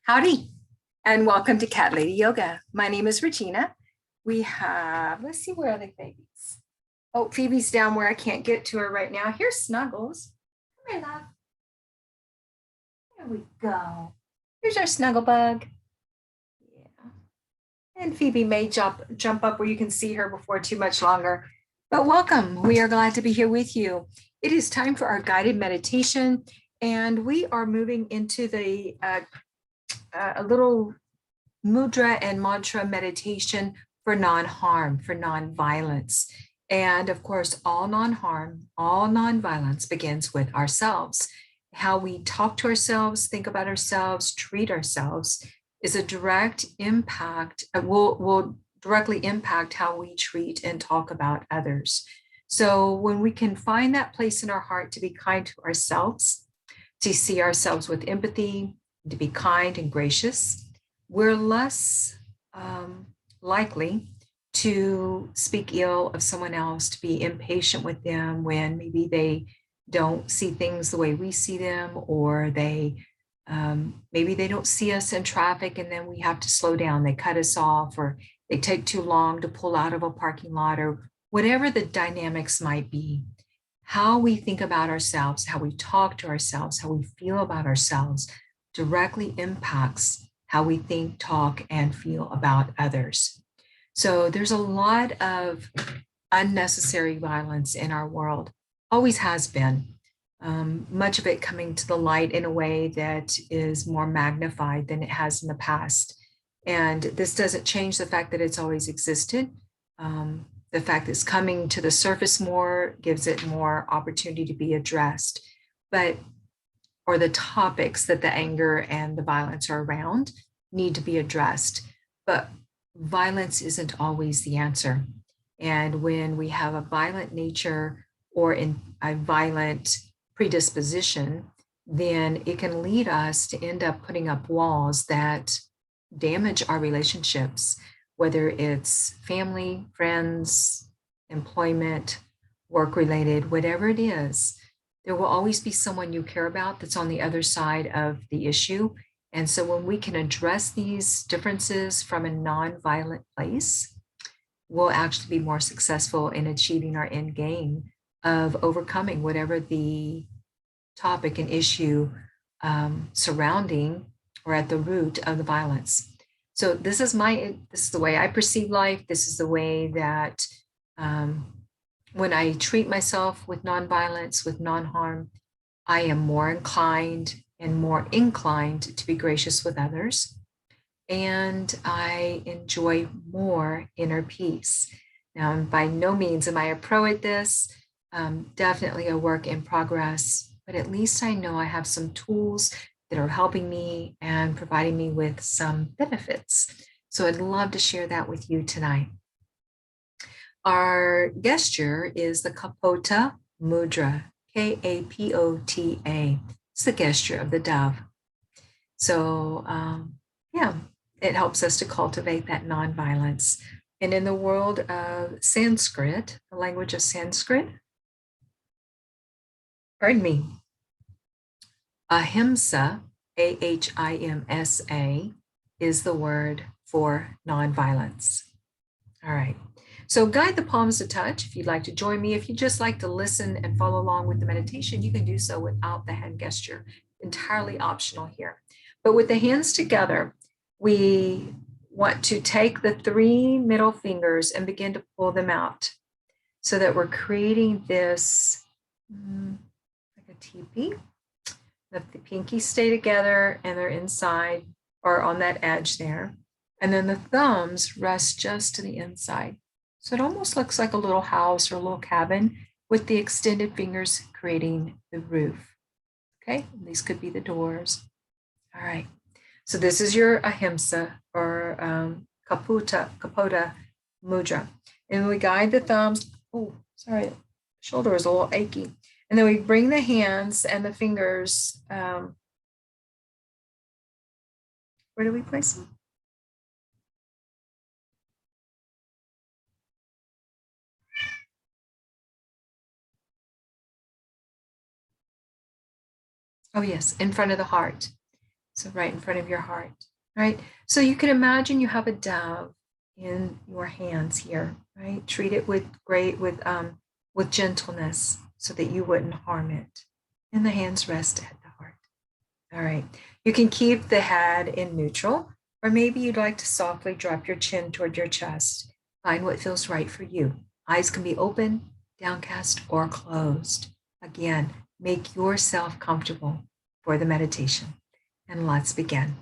Howdy, and welcome to Cat Lady Yoga. My name is Regina. We have, let's see, where are the babies? Oh, Phoebe's down where I can't get to her right now. Here's Snuggles. Come here, love. There we go. Here's our snuggle bug. Yeah. And Phoebe may jump up where you can see her before too much longer. But welcome. We are glad to be here with you. It is time for our guided meditation, and we are moving into the a little mudra and mantra meditation for non-harm, for non-violence. And of course, all non-harm, all non-violence begins with ourselves. How we talk to ourselves, think about ourselves, treat ourselves is a direct impact, will directly impact how we treat and talk about others. So when we can find that place in our heart to be kind to ourselves, to see ourselves with empathy, to be kind and gracious, we're less likely to speak ill of someone else, to be impatient with them when maybe they don't see things the way we see them, or maybe they don't see us in traffic and then we have to slow down. They cut us off, or they take too long to pull out of a parking lot, or whatever the dynamics might be. How we think about ourselves, how we talk to ourselves, how we feel about ourselves directly impacts how we think, talk, and feel about others. So there's a lot of unnecessary violence in our world, always has been. Much of it coming to the light in a way that is more magnified than it has in the past. And this doesn't change the fact that it's always existed. The fact that it's coming to the surface more gives it more opportunity to be addressed. Or the topics that the anger and the violence are around need to be addressed. But violence isn't always the answer. And when we have a violent nature or in a violent predisposition, then it can lead us to end up putting up walls that damage our relationships, whether it's family, friends, employment, work-related, whatever it is. There will always be someone you care about that's on the other side of the issue. And so when we can address these differences from a non-violent place, we'll actually be more successful in achieving our end game of overcoming whatever the topic and issue surrounding or at the root of the violence. So this is the way I perceive life. This is the way that when I treat myself with nonviolence, with non-harm, I am more inclined to be gracious with others. And I enjoy more inner peace. Now, by no means am I a pro at this, definitely a work in progress, but at least I know I have some tools that are helping me and providing me with some benefits. So I'd love to share that with you tonight. Our gesture is the Kapota mudra, Kapota. It's the gesture of the dove. So it helps us to cultivate that nonviolence. And in the world of Sanskrit, the language of Sanskrit, ahimsa, ahimsa, is the word for nonviolence. All right. So guide the palms to touch. If you'd like to join me, if you just like to listen and follow along with the meditation, you can do so without the hand gesture. Entirely optional here. But with the hands together, we want to take the 3 middle fingers and begin to pull them out so that we're creating this like a teepee. Let the pinkies stay together and they're inside or on that edge there. And then the thumbs rest just to the inside. So it almost looks like a little house or a little cabin with the extended fingers creating the roof. Okay, and these could be the doors. All right, so this is your ahimsa or Kapota mudra. And we guide the thumbs. Oh, sorry, shoulder is a little achy. And then we bring the hands and the fingers. Where do we place them? Oh yes, in front of the heart. So right in front of your heart, right? So you can imagine you have a dove in your hands here, right? Treat it with gentleness so that you wouldn't harm it. And the hands rest at the heart. All right. You can keep the head in neutral, or maybe you'd like to softly drop your chin toward your chest. Find what feels right for you. Eyes can be open, downcast, or closed. Again, make yourself comfortable for the meditation. And let's begin.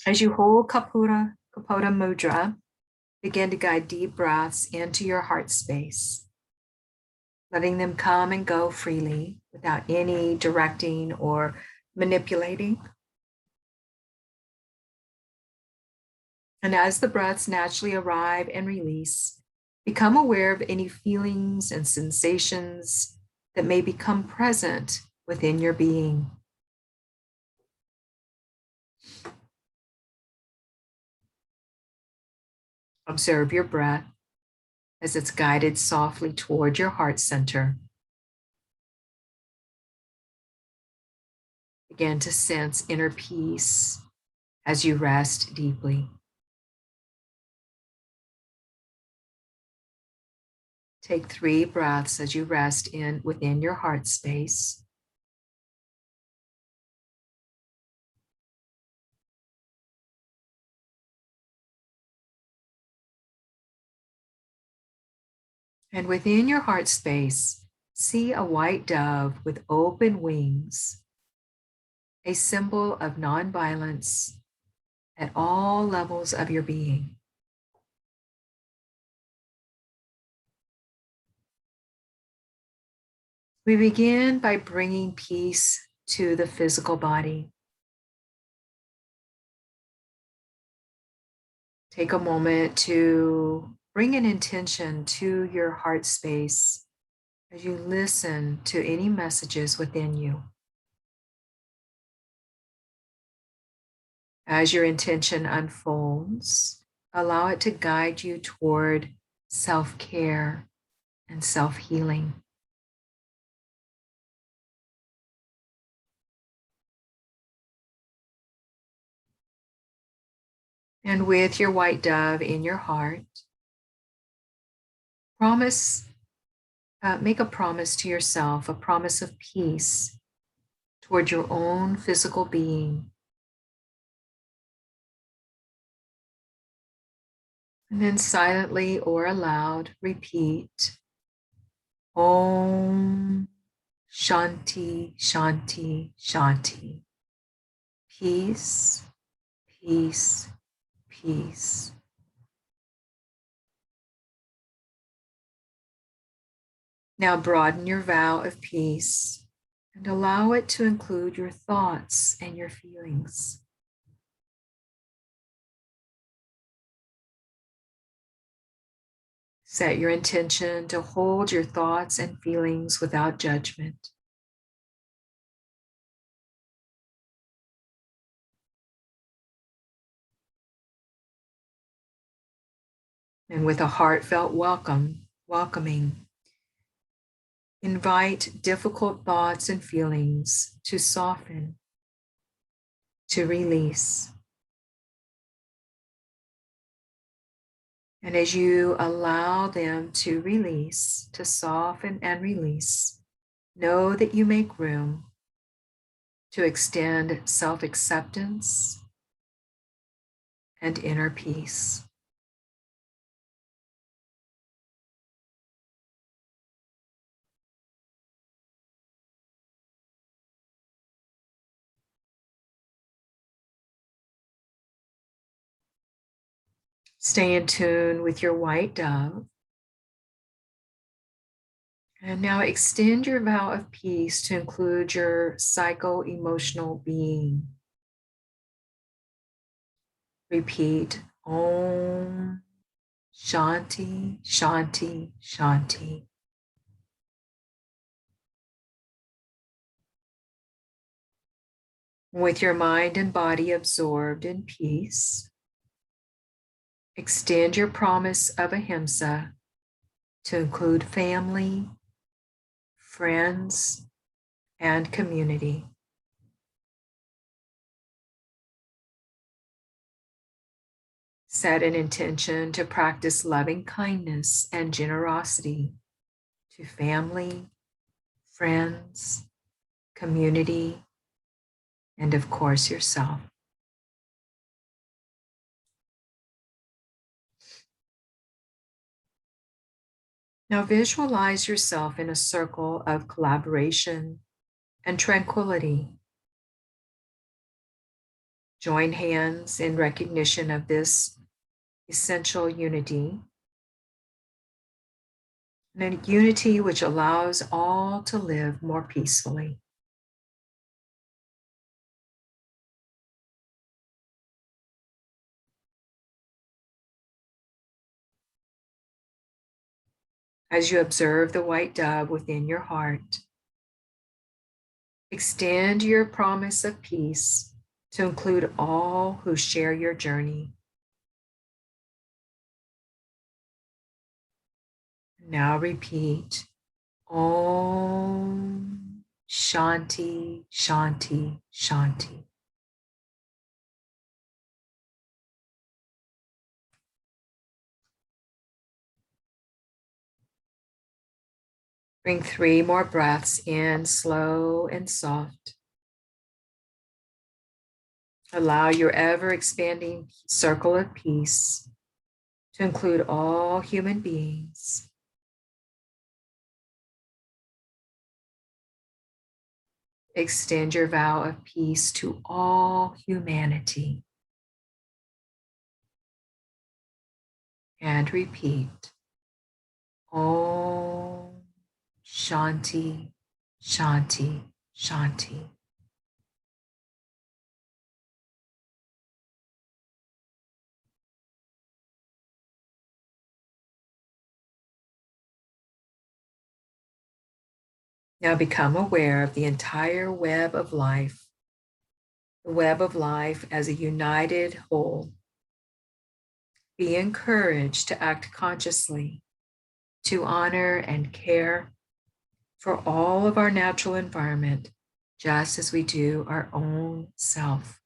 As you hold Kapota mudra, begin to guide deep breaths into your heart space, letting them come and go freely without any directing or manipulating. And as the breaths naturally arrive and release, become aware of any feelings and sensations that may become present within your being. Observe your breath as it's guided softly toward your heart center. Begin to sense inner peace as you rest deeply. Take 3 breaths as you rest within your heart space. And within your heart space, see a white dove with open wings, a symbol of nonviolence at all levels of your being. We begin by bringing peace to the physical body. Take a moment to bring an intention to your heart space as you listen to any messages within you. As your intention unfolds, allow it to guide you toward self-care and self-healing. And with your white dove in your heart, make a promise to yourself, a promise of peace toward your own physical being. And then silently or aloud, repeat, Om Shanti, Shanti, Shanti. Peace, peace, peace. Now broaden your vow of peace and allow it to include your thoughts and your feelings. Set your intention to hold your thoughts and feelings without judgment. And with a heartfelt welcoming, invite difficult thoughts and feelings to soften, to release. And as you allow them to release, to soften and release, know that you make room to extend self-acceptance and inner peace. Stay in tune with your white dove. And now extend your vow of peace to include your psycho-emotional being. Repeat, Om Shanti, Shanti, Shanti. With your mind and body absorbed in peace, extend your promise of ahimsa to include family, friends, and community. Set an intention to practice loving kindness and generosity to family, friends, community, and of course, yourself. Now visualize yourself in a circle of collaboration and tranquility. Join hands in recognition of this essential unity, and a unity which allows all to live more peacefully. As you observe the white dove within your heart, extend your promise of peace to include all who share your journey. Now repeat, Om Shanti, Shanti, Shanti. Bring 3 more breaths in, slow and soft. Allow your ever expanding circle of peace to include all human beings. Extend your vow of peace to all humanity. And repeat, Om Shanti, Shanti, Shanti. Now become aware of the entire web of life, the web of life as a united whole. Be encouraged to act consciously, to honor and care for all of our natural environment, just as we do our own self.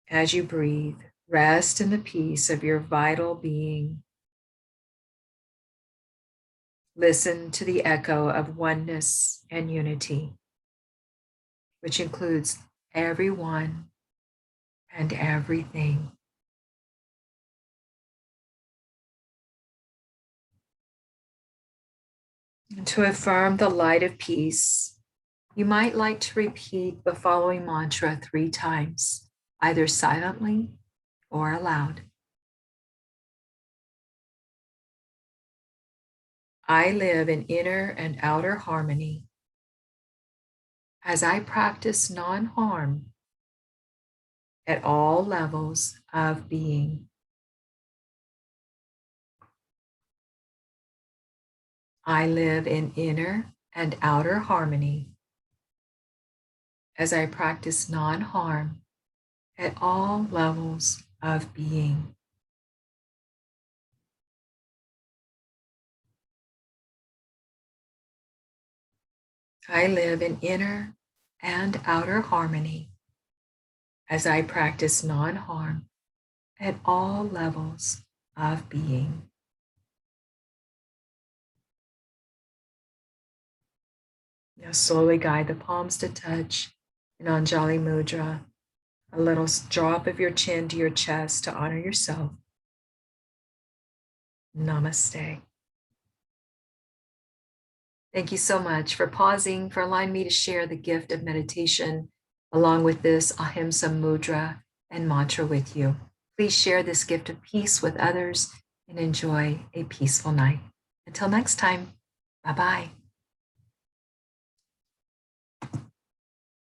As you breathe, rest in the peace of your vital being. Listen to the echo of oneness and unity, which includes everyone and everything. And to affirm the light of peace, you might like to repeat the following mantra 3 times, either silently or aloud. I live in inner and outer harmony as I practice non-harm at all levels of being. I live in inner and outer harmony as I practice non-harm at all levels of being. I live in inner and outer harmony as I practice non-harm at all levels of being. Now slowly guide the palms to touch in Anjali Mudra, a little drop of your chin to your chest to honor yourself. Namaste. Thank you so much for pausing, for allowing me to share the gift of meditation along with this Ahimsa Mudra and mantra with you. Please share this gift of peace with others and enjoy a peaceful night. Until next time, bye-bye.